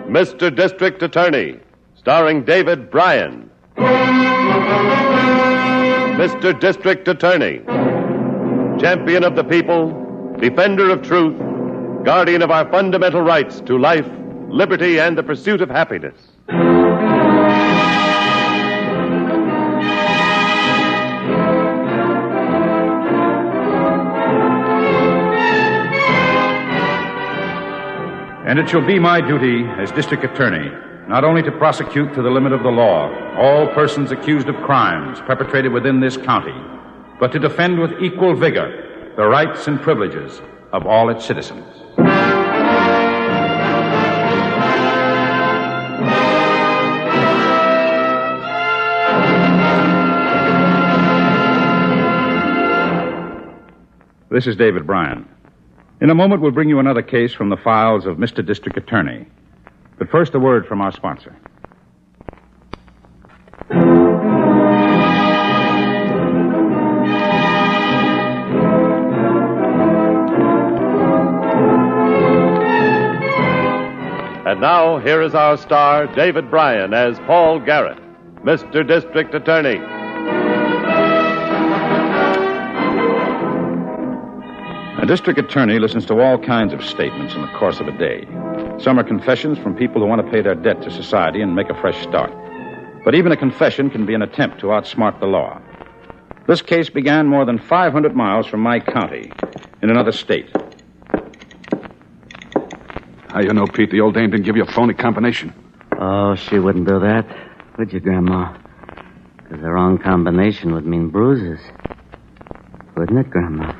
Mr. District Attorney, starring David Bryan. Mr. District Attorney, champion of the people, defender of truth, guardian of our fundamental rights to life, liberty, and the pursuit of happiness. And it shall be my duty as district attorney not only to prosecute to the limit of the law all persons accused of crimes perpetrated within this county, but to defend with equal vigor the rights and privileges of all its citizens. This is David Bryan. In a moment, we'll bring you another case from the files of Mr. District Attorney. But first, a word from our sponsor. And now, here is our star, David Bryan, as Paul Garrett, Mr. District Attorney. A district attorney listens to all kinds of statements in the course of a day. Some are confessions from people who want to pay their debt to society and make a fresh start. But even a confession can be an attempt to outsmart the law. This case began more than 500 miles from my county, in another state. How you know, Pete, the old dame didn't give you a phony combination? Oh, she wouldn't do that, would you, Grandma? Because the wrong combination would mean bruises. Wouldn't it, Grandma?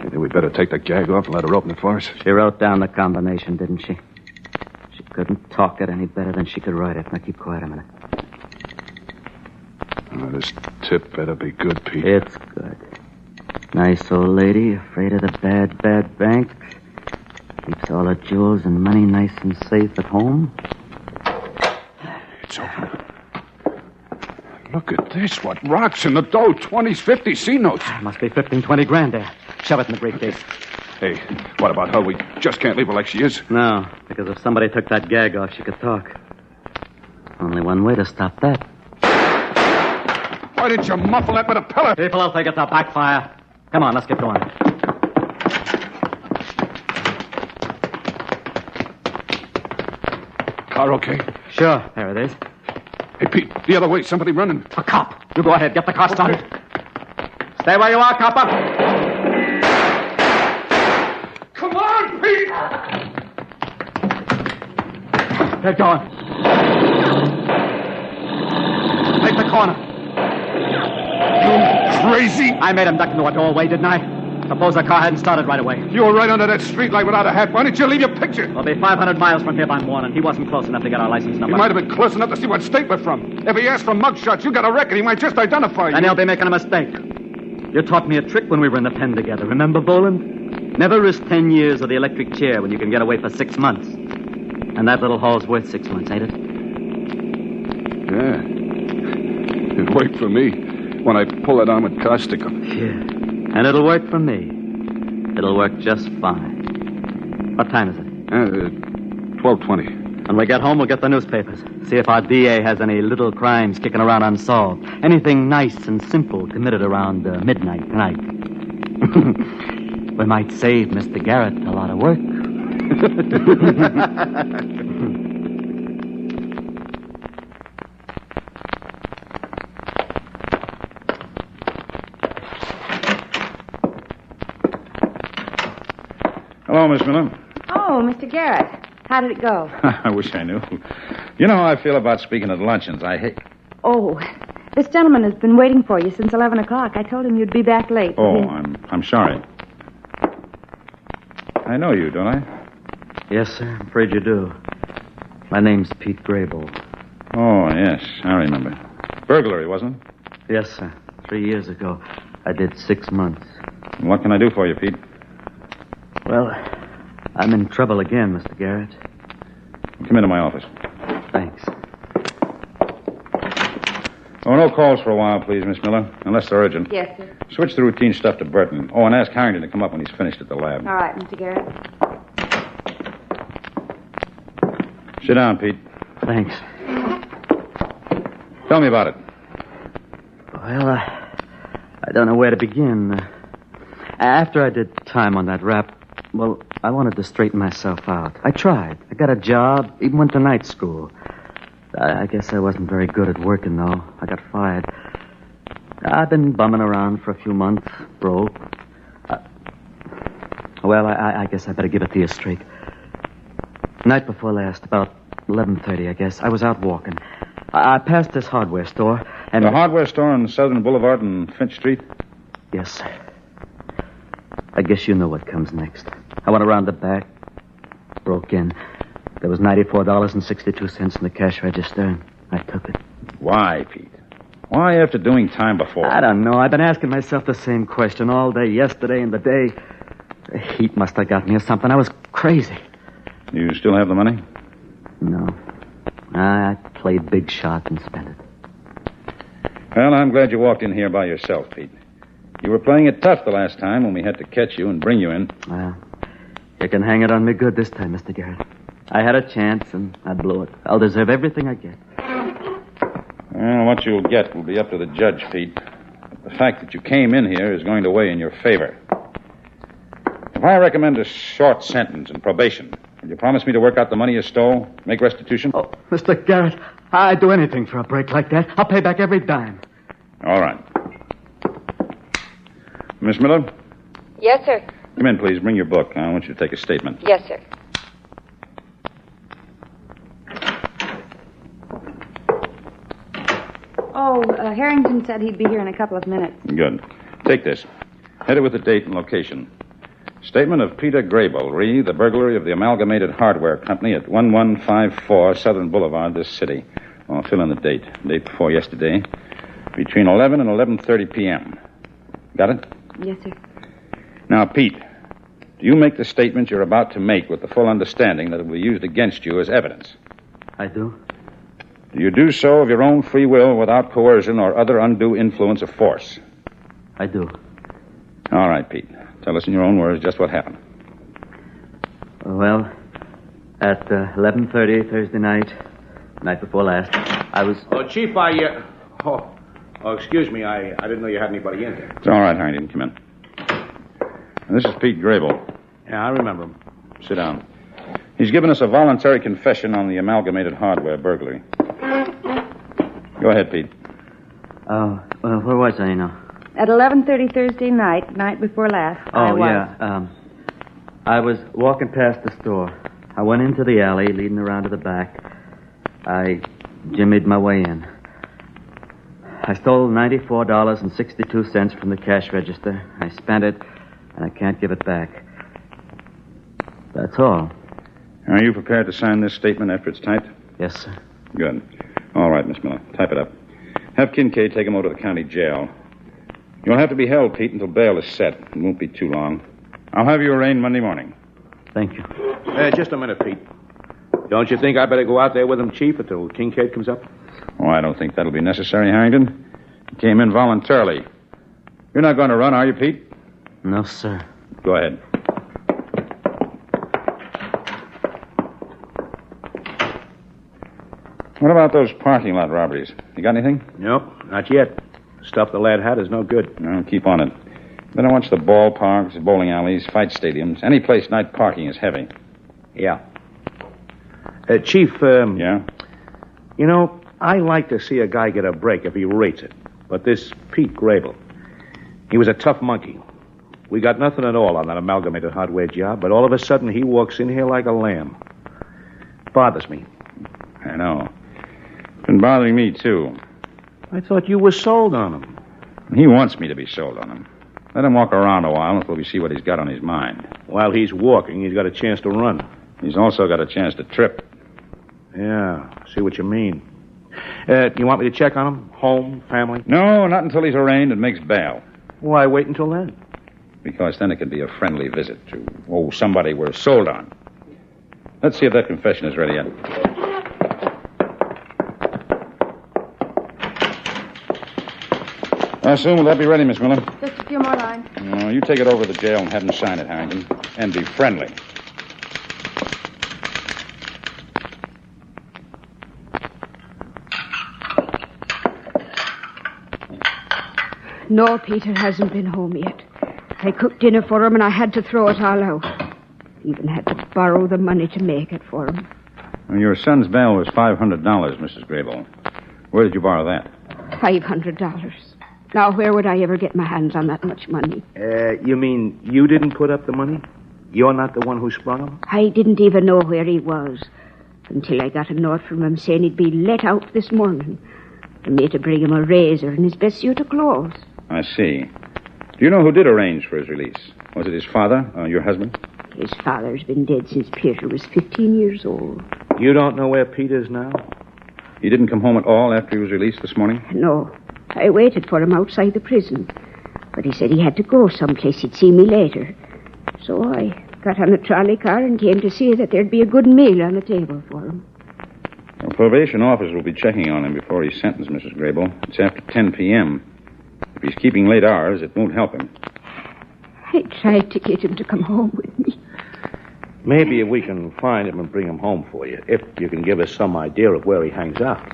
Maybe we better take the gag off and let her open it for us. She wrote down the combination, didn't she? She couldn't talk it any better than she could write it. Now, keep quiet a minute. Oh, this tip better be good, Pete. It's good. Nice old lady, afraid of the bad, bad bank. Keeps all her jewels and money nice and safe at home. It's open. Look at this. What rocks in the dough? 20s, 50s, C-notes. Must be 15, 20 grand there. Shove it in the briefcase. Hey, what about her? We just can't leave her like she is. No, because if somebody took that gag off, she could talk. Only one way to stop that. Why didn't you muffle that with a pellet? People will think it's a backfire. Come on, let's get going. Car okay? Sure, there it is. Hey, Pete, the other way. Somebody running. A cop. You go ahead. Get the car started. Stay where you are, copper. Come on, Pete! They're going. Make the corner. You crazy? I made him duck into a doorway, didn't I? Suppose the car hadn't started right away. You were right under that streetlight without a hat. Why didn't you leave your picture? We'll be 500 miles from here by morning. He wasn't close enough to get our license number. He might have been close enough to see what state we're from. If he asked for mugshots, you got a record. He might just identify you. Then he'll be making a mistake. You taught me a trick when we were in the pen together. Remember, Boland? Never risk 10 years of the electric chair when you can get away for 6 months. And that little haul's worth 6 months, ain't it? Yeah. It worked for me when I pull it on with caustic. Yeah. And it'll work for me. It'll work just fine. What time is it? 12:20. When we get home, we'll get the newspapers. See if our DA has any little crimes kicking around unsolved. Anything nice and simple committed around midnight tonight. We might save Mr. Garrett a lot of work. Hello, Miss Miller. Oh, Mr. Garrett. How did it go? I wish I knew. You know how I feel about speaking at luncheons. I hate... Oh, this gentleman has been waiting for you since 11 o'clock. I told him you'd be back late. Oh, I'm sorry. I know you, don't I? Yes, sir. I'm afraid you do. My name's Pete Grable. Oh, yes. I remember. Burglary, wasn't it? Yes, sir. 3 years ago. I did 6 months. And what can I do for you, Pete? Well, I'm in trouble again, Mr. Garrett. Come into my office. Thanks. Oh, no calls for a while, please, Miss Miller, unless they're urgent. Yes, sir. Switch the routine stuff to Burton. Oh, and ask Harrington to come up when he's finished at the lab. All right, Mr. Garrett. Sit down, Pete. Thanks. Tell me about it. Well, I don't know where to begin. After I did time on that rap, well, I wanted to straighten myself out. I tried. I got a job, even went to night school. I guess I wasn't very good at working, though. I got fired. I've been bumming around for a few months, broke. Well, I guess I better give it to you straight. Night before last, about 11:30, I guess, I was out walking. I passed this hardware store, and... The hardware store on Southern Boulevard and Finch Street? Yes, sir. I guess you know what comes next. I went around the back, broke in. There was $94.62 in the cash register, and I took it. Why, Pete? Why after doing time before? I don't know. I've been asking myself the same question all day yesterday and the day. The heat must have got me or something. I was crazy. You still have the money? No. I played big shot and spent it. Well, I'm glad you walked in here by yourself, Pete. You were playing it tough the last time when we had to catch you and bring you in. Well, you can hang it on me good this time, Mr. Garrett. I had a chance, and I blew it. I'll deserve everything I get. Well, what you'll get will be up to the judge, Pete. But the fact that you came in here is going to weigh in your favor. If I recommend a short sentence and probation, will you promise me to work out the money you stole, make restitution? Oh, Mr. Garrett, I'd do anything for a break like that. I'll pay back every dime. All right. Miss Miller? Yes, sir. Come in, please. Bring your book. I want you to take a statement. Yes, sir. Oh, Harrington said he'd be here in a couple of minutes. Good. Take this. Head it with the date and location. Statement of Peter Grable, re the burglary of the Amalgamated Hardware Company at 1154 Southern Boulevard, this city. I'll fill in the date. Date before yesterday. Between 11 and 11:30 p.m. Got it? Yes, sir. Now, Pete, do you make the statement you're about to make with the full understanding that it will be used against you as evidence? I do? Do you do so of your own free will without coercion or other undue influence of force? I do. All right, Pete. Tell us in your own words just what happened. Well, at 11:30 Thursday night before last, I was... Oh, Chief, excuse me. I didn't know you had anybody in here. It's all right, Harrington. Come in. And this is Pete Grable. Yeah, I remember him. Sit down. He's given us a voluntary confession on the Amalgamated Hardware burglary. Go ahead, Pete. Well, where was I now? At 11:30 Thursday night before last, I was. Yeah. I was walking past the store. I went into the alley, leading around to the back. I jimmied my way in. I stole $94.62 from the cash register. I spent it, and I can't give it back. That's all. Are you prepared to sign this statement after it's typed? Yes, sir. Good. All right, Miss Miller. Type it up. Have Kincaid take him over to the county jail. You'll have to be held, Pete, until bail is set. It won't be too long. I'll have you arraigned Monday morning. Thank you. Just a minute, Pete. Don't you think I better go out there with him, Chief, until Kincaid comes up? Oh, I don't think that'll be necessary, Harrington. He came in voluntarily. You're not going to run, are you, Pete? No, sir. Go ahead. What about those parking lot robberies? You got anything? Nope, not yet. The stuff the lad had is no good. No, keep on it. Then I watch the ballparks, bowling alleys, fight stadiums. Any place night parking is heavy. Yeah. Chief, Yeah? you know, I like to see a guy get a break if he rates it. But this Pete Grable, he was a tough monkey. We got nothing at all on that Amalgamated Hardware job, but all of a sudden he walks in here like a lamb. Bothers me. I know. It's been bothering me, too. I thought you were sold on him. He wants me to be sold on him. Let him walk around a while until we see what he's got on his mind. While he's walking, he's got a chance to run. He's also got a chance to trip. Yeah, see what you mean. You want me to check on him? Home, family? No, not until he's arraigned and makes bail. Why wait until then? Because then it can be a friendly visit to, somebody we're sold on. Let's see if that confession is ready yet. How soon will that be ready, Miss Miller? Just a few more lines. You take it over to the jail and have him sign it, Harrington. And be friendly. No, Peter hasn't been home yet. I cooked dinner for him and I had to throw it all out. Even had to borrow the money to make it for him. Well, your son's bail was $500, Mrs. Grable. Where did you borrow that? $500. Now, where would I ever get my hands on that much money? You mean you didn't put up the money? You're not the one who sprung him? I didn't even know where he was until I got a note from him saying he'd be let out this morning. And me to bring him a razor and his best suit of clothes. I see. Do you know who did arrange for his release? Was it his father or your husband? His father's been dead since Peter was 15 years old. You don't know where Peter's now? He didn't come home at all after he was released this morning? No. I waited for him outside the prison. But he said he had to go someplace. He'd see me later. So I got on a trolley car and came to see that there'd be a good meal on the table for him. The probation officer will be checking on him before he's sentenced, Mrs. Grable. It's after 10 p.m. If he's keeping late hours, it won't help him. I tried to get him to come home with me. Maybe if we can find him and bring him home for you, if you can give us some idea of where he hangs out.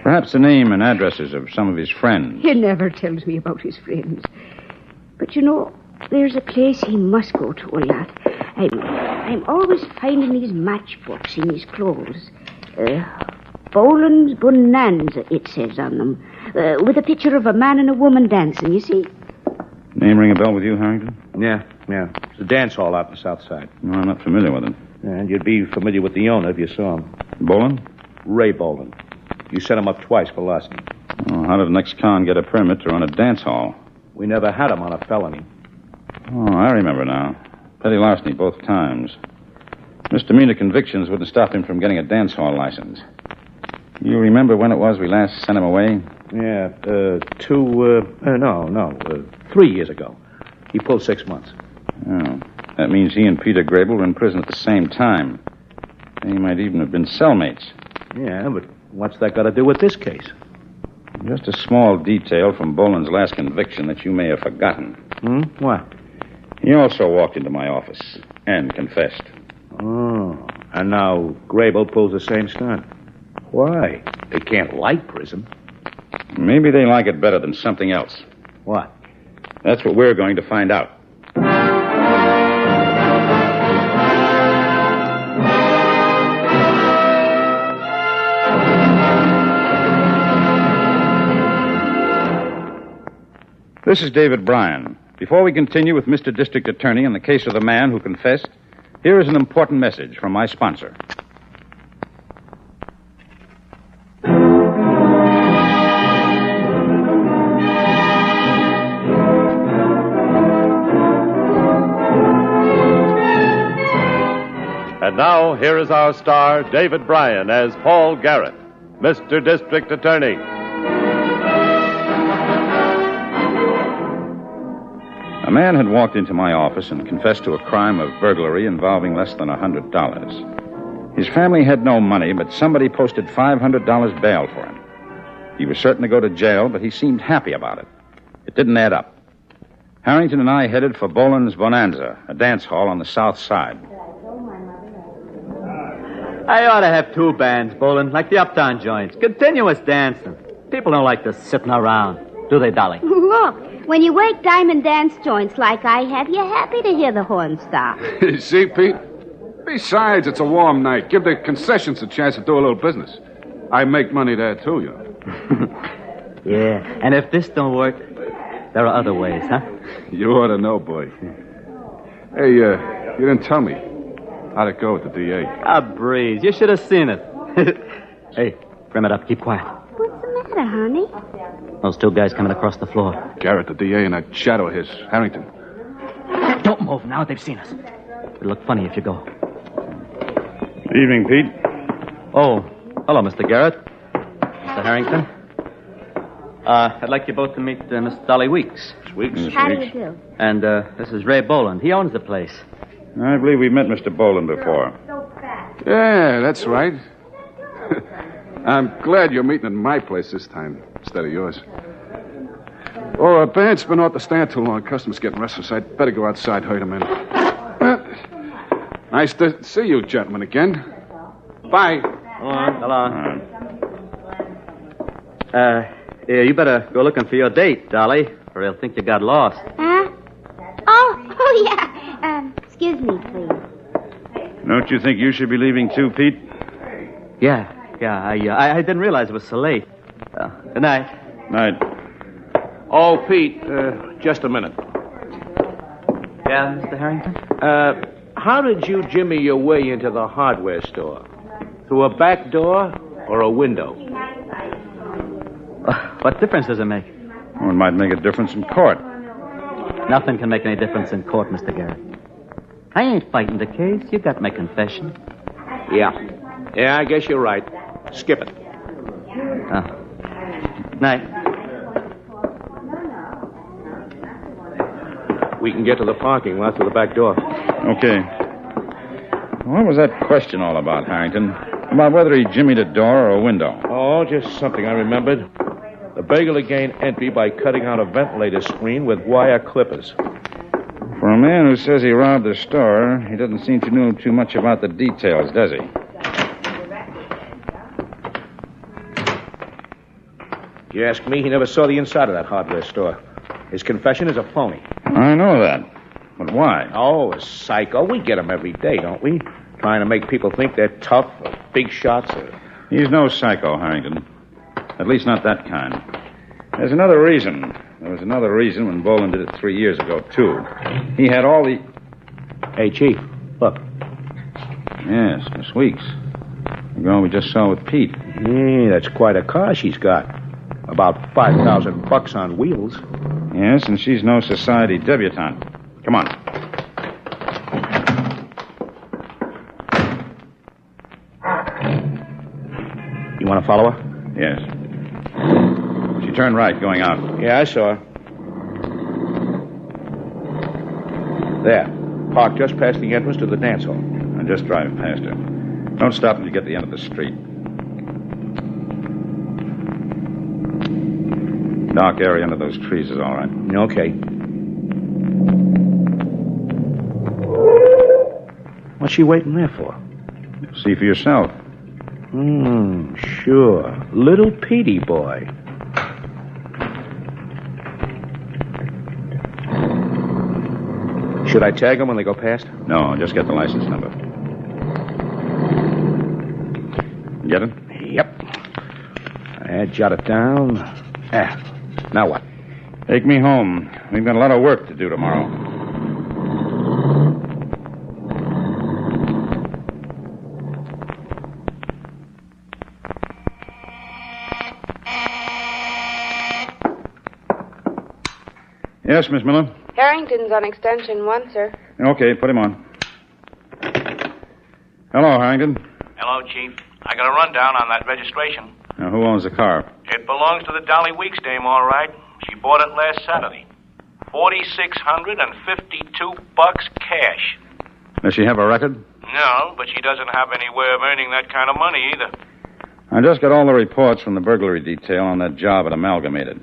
Perhaps the name and addresses of some of his friends. He never tells me about his friends. But you know, there's a place he must go to a lot. I'm always finding these matchbooks in his clothes. Boland's Bonanza, it says on them. With a picture of a man and a woman dancing, you see? Name ring a bell with you, Harrington? Yeah. It's a dance hall out in the south side. No, I'm not familiar with it. And you'd be familiar with the owner if you saw him. Boland? Ray Boland. You set him up twice for larceny. Oh, how did an ex-con get a permit to run a dance hall? We never had him on a felony. Oh, I remember now. Petty larceny both times. Misdemeanor convictions wouldn't stop him from getting a dance hall license. You remember when it was we last sent him away? Yeah, 3 years ago. He pulled 6 months. Oh, that means he and Peter Grable were in prison at the same time. They might even have been cellmates. Yeah, but what's that got to do with this case? Just a small detail from Boland's last conviction that you may have forgotten. What? He also walked into my office and confessed. Oh, and now Grable pulls the same stunt. Why? They can't like prison. Maybe they like it better than something else. What? That's what we're going to find out. This is David Bryan. Before we continue with Mr. District Attorney in the case of the man who confessed, here is an important message from my sponsor. And now, here is our star, David Bryan, as Paul Garrett, Mr. District Attorney. A man had walked into my office and confessed to a crime of burglary involving less than $100. His family had no money, but somebody posted $500 bail for him. He was certain to go to jail, but he seemed happy about it. It didn't add up. Harrington and I headed for Boland's Bonanza, a dance hall on the south side. I ought to have 2 bands, Boland, like the uptown joints. Continuous dancing. People don't like this sitting around, do they, Dolly? Look, when you work diamond dance joints like I have, you're happy to hear the horn stop. See, Pete? Besides, it's a warm night. Give the concessions a chance to do a little business. I make money there, too, you know. Yeah, and if this don't work, there are other ways, huh? You ought to know, boy. Hey, you didn't tell me. How'd it go with the DA? A breeze. You should have seen it. Hey, trim it up. Keep quiet. What's the matter, honey? Those 2 guys coming across the floor. Garrett, the DA, and that shadow of his, Harrington. Don't move now. They've seen us. It'll look funny if you go. Good evening, Pete. Oh, hello, Mr. Garrett. Mr. Harrington. I'd like you both to meet Miss Dolly Weeks. Weeks? How do you do? And this is Ray Boland. He owns the place. I believe we've met Mr. Boland before. Yeah, that's right. I'm glad you're meeting at my place this time instead of yours. Oh, our band's been off the stand too long. Customers getting restless. I'd better go outside, herd them in. Nice to see you gentlemen again. Bye. Hold on. You better go looking for your date, Dolly. or he'll think you got lost. Huh? Oh, yeah. Excuse me, please. Don't you think you should be leaving too, Pete? Yeah. I didn't realize it was so late. Good night. Night. Oh, Pete, just a minute. Yeah, Mr. Harrington? How did you jimmy your way into the hardware store? Through a back door or a window? What difference does it make? Well, it might make a difference in court. Nothing can make any difference in court, Mr. Garrett. I ain't fighting the case. You got my confession. Yeah, I guess you're right. Skip it. Night. We can get to the parking lot through the back door. Okay. What was that question all about, Harrington? About whether he jimmied a door or a window? Oh, just something I remembered. The burglar gained entry by cutting out a ventilator screen with wire clippers. For a man who says he robbed the store, he doesn't seem to know too much about the details, does he? If you ask me, he never saw the inside of that hardware store. His confession is a phony. I know that. But why? Oh, a psycho. We get him every day, don't we? Trying to make people think they're tough or big shots. He's no psycho, Harrington. At least not that kind. There's another reason. There was another reason when Boland did it 3 years ago, too. He had all the... Hey, Chief, look. Yes, Miss Weeks. The girl we just saw with Pete. Yeah, that's quite a car she's got. About $5,000 on wheels. Yes, and she's no society debutante. Come on. You want to follow her? Yes. She turned right going out. Yeah, I saw her. There. Parked just past the entrance to the dance hall. And just drive past her. Don't stop until you get to the end of the street. Dark area under those trees is all right. Okay. What's she waiting there for? See for yourself. Sure. Little Petey boy. Should I tag them when they go past? No, just get the license number. Get it? Yep. I jot it down. Now what? Take me home. We've got a lot of work to do tomorrow. Yes, Miss Miller? Harrington's on extension 1, sir. Okay, put him on. Hello, Harrington. Hello, Chief. I got a rundown on that registration. Now, who owns the car? It belongs to the Dolly Weeks dame, all right. She bought it last Saturday. $4,652 cash. Does she have a record? No, but she doesn't have any way of earning that kind of money either. I just got all the reports from the burglary detail on that job at Amalgamated.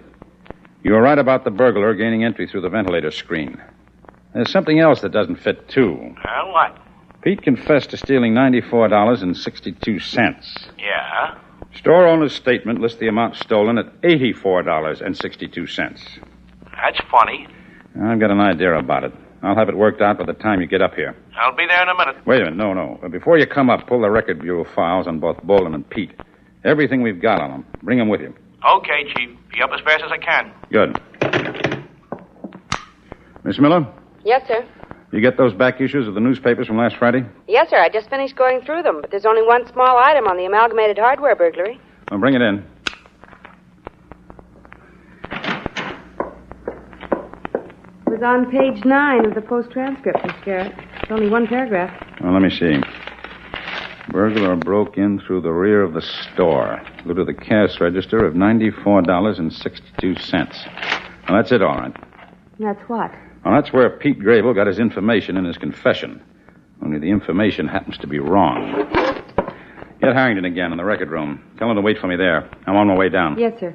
You were right about the burglar gaining entry through the ventilator screen. There's something else that doesn't fit, too. Well, what? Pete confessed to stealing $94.62. Yeah? Store owner's statement lists the amount stolen at $84.62. That's funny. I've got an idea about it. I'll have it worked out by the time you get up here. I'll be there in a minute. Wait a minute. No. Before you come up, pull the record bureau files on both Boland and Pete. Everything we've got on them. Bring them with you. Okay, Chief. Be up as fast as I can. Good. Miss Miller? Yes, sir. You get those back issues of the newspapers from last Friday? Yes, sir. I just finished going through them, but there's only one small item on the Amalgamated hardware burglary. Well, bring it in. It was on page 9 of the Post transcript, Miss Garrett. It's only one paragraph. Well, let me see. Burglar broke in through the rear of the store. Looted the cash register of $94.62. Well, that's it, all right. That's what? Well, that's where Pete Grable got his information in his confession. Only the information happens to be wrong. Get Harrington again in the record room. Tell him to wait for me there. I'm on my way down. Yes, sir.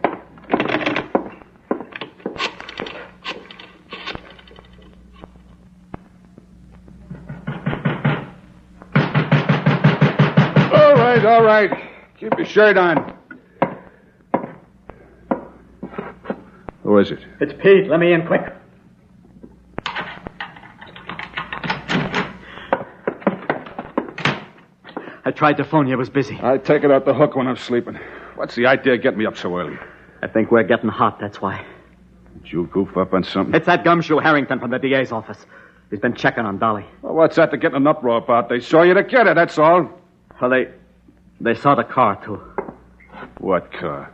All right. Keep your shirt on. Who Who is it? It's Pete. Let me in quick. I tried to phone you. I was busy. I take it out the hook when I'm sleeping. What's the idea of getting me up so early? I think we're getting hot, that's why. Did you goof up on something? It's that gumshoe Harrington from the DA's office. He's been checking on Dolly. Well, what's that to get in an uproar about? They saw you to get her, that's all. Well, they saw the car, too. What car?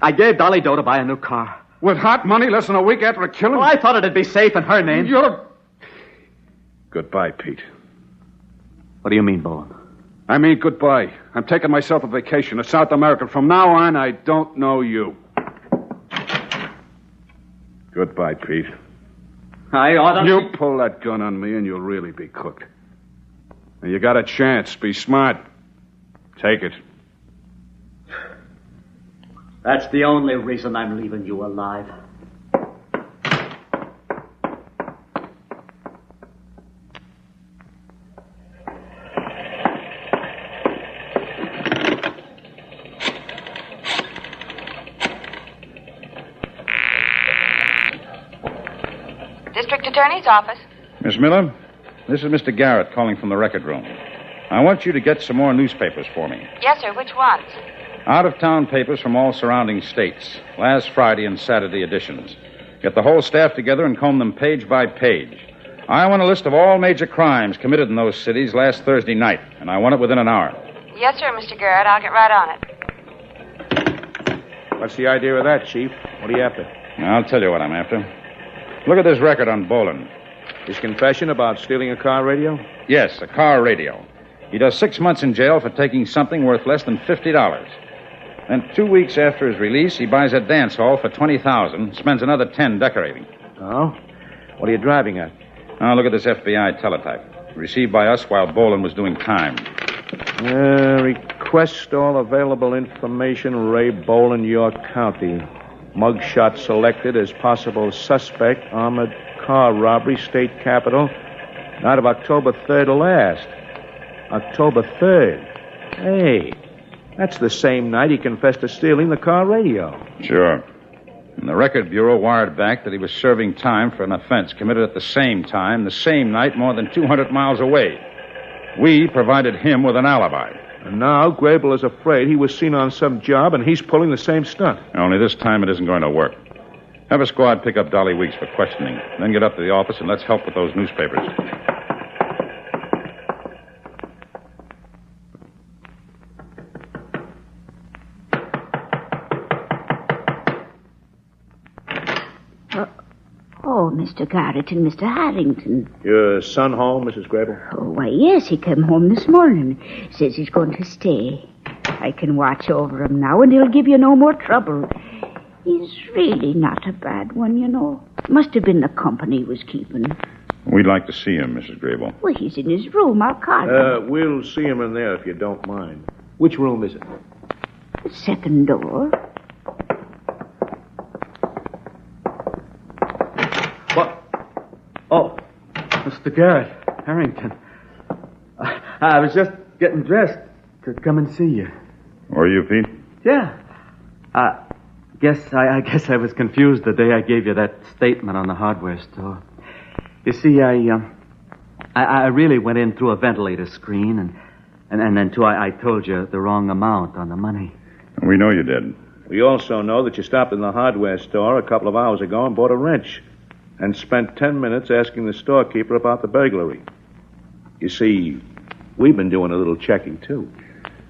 I gave Dolly dough to buy a new car. With hot money less than a week after a killing? Oh, I thought it'd be safe in her name. Goodbye, Pete. What do you mean, Bowen? I mean goodbye. I'm taking myself a vacation to South America. From now on, I don't know you. Goodbye, Pete. I ought to... You pull that gun on me and you'll really be cooked. And you got a chance. Be smart. Take it. That's the only reason I'm leaving you alive. District Attorney's office. Miss Miller, this is Mr. Garrett calling from the record room. I want you to get some more newspapers for me. Yes, sir. Which ones? Out-of-town papers from all surrounding states. Last Friday and Saturday editions. Get the whole staff together and comb them page by page. I want a list of all major crimes committed in those cities last Thursday night, and I want it within an hour. Yes, sir, Mr. Garrett. I'll get right on it. What's the idea of that, Chief? What are you after? I'll tell you what I'm after. Look at this record on Boland. His confession about stealing a car radio? Yes, a car radio. He does 6 months in jail for taking something worth less than $50. Then 2 weeks after his release, he buys a dance hall for $20,000, spends another $10 decorating. Oh? What are you driving at? Now, look at this FBI teletype. Received by us while Boland was doing time. Request all available information, Ray Boland, York County. Mugshot selected as possible suspect, armored car robbery, state capital. Night of October 3rd to last. October 3rd. Hey, that's the same night he confessed to stealing the car radio. Sure. And the Record Bureau wired back that he was serving time for an offense committed at the same time, the same night, more than 200 miles away. We provided him with an alibi. And now Grable is afraid he was seen on some job and he's pulling the same stunt. Only this time it isn't going to work. Have a squad pick up Dolly Weeks for questioning. Then get up to the office and let's help with those newspapers. Oh, Mr. Garrett and Mr. Harrington. Your son home, Mrs. Grable? Oh, why, yes, he came home this morning. Says he's going to stay. I can watch over him now, and he'll give you no more trouble. He's really not a bad one, you know. Must have been the company he was keeping. We'd like to see him, Mrs. Grable. Well, he's in his room. I'll call him. We'll see him in there if you don't mind. Which room is it? The second door. What? Oh, Mr. Garrett, Harrington. I was just getting dressed to come and see you. Were you, Pete? Yeah. I guess I was confused the day I gave you that statement on the hardware store. You see, I really went in through a ventilator screen, and then, too, I told you the wrong amount on the money. We know you did. We also know that you stopped in the hardware store a couple of hours ago and bought a wrench and spent 10 minutes asking the storekeeper about the burglary. You see, we've been doing a little checking, too.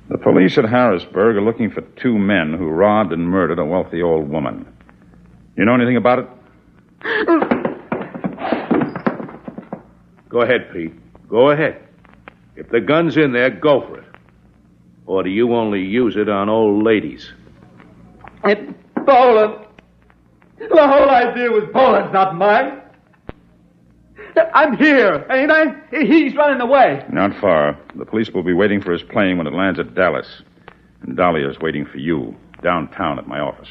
The police at Harrisburg are looking for 2 men who robbed and murdered a wealthy old woman. You know anything about it? Go ahead, Pete. Go ahead. If the gun's in there, go for it. Or do you only use it on old ladies? It's Boland. The whole idea was Boland's, not mine. I'm here, ain't I? He's running away. Not far. The police will be waiting for his plane when it lands at Dallas. And Dahlia's waiting for you downtown at my office.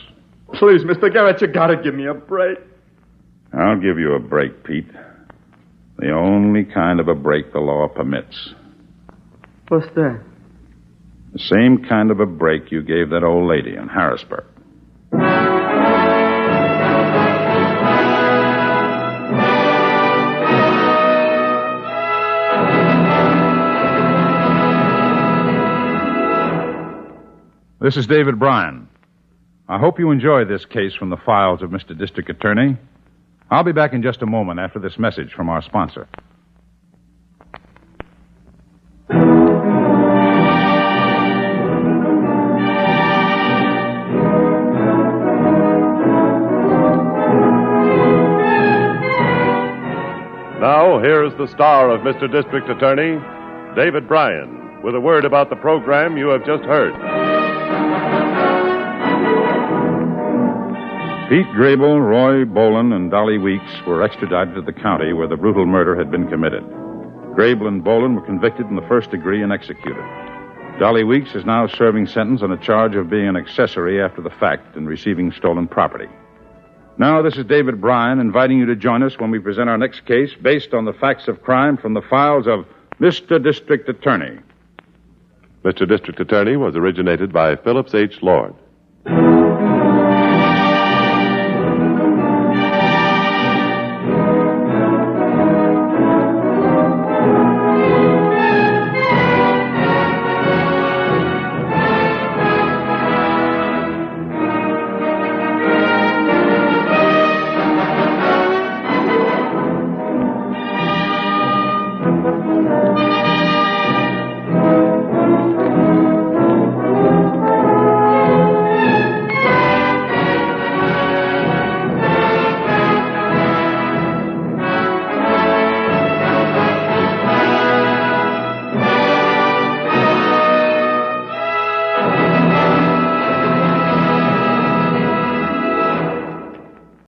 Please, Mr. Garrett, you gotta give me a break. I'll give you a break, Pete. The only kind of a break the law permits. What's that? The same kind of a break you gave that old lady in Harrisburg. This is David Bryan. I hope you enjoy this case from the files of Mr. District Attorney. I'll be back in just a moment after this message from our sponsor. Now, here's the star of Mr. District Attorney, David Bryan, with a word about the program you have just heard. Pete Grable, Roy Boland, and Dolly Weeks were extradited to the county where the brutal murder had been committed. Grable and Boland were convicted in the first degree and executed. Dolly Weeks is now serving sentence on a charge of being an accessory after the fact and receiving stolen property. Now, this is David Bryan inviting you to join us when we present our next case based on the facts of crime from the files of Mr. District Attorney. Mr. District Attorney was originated by Phillips H. Lord.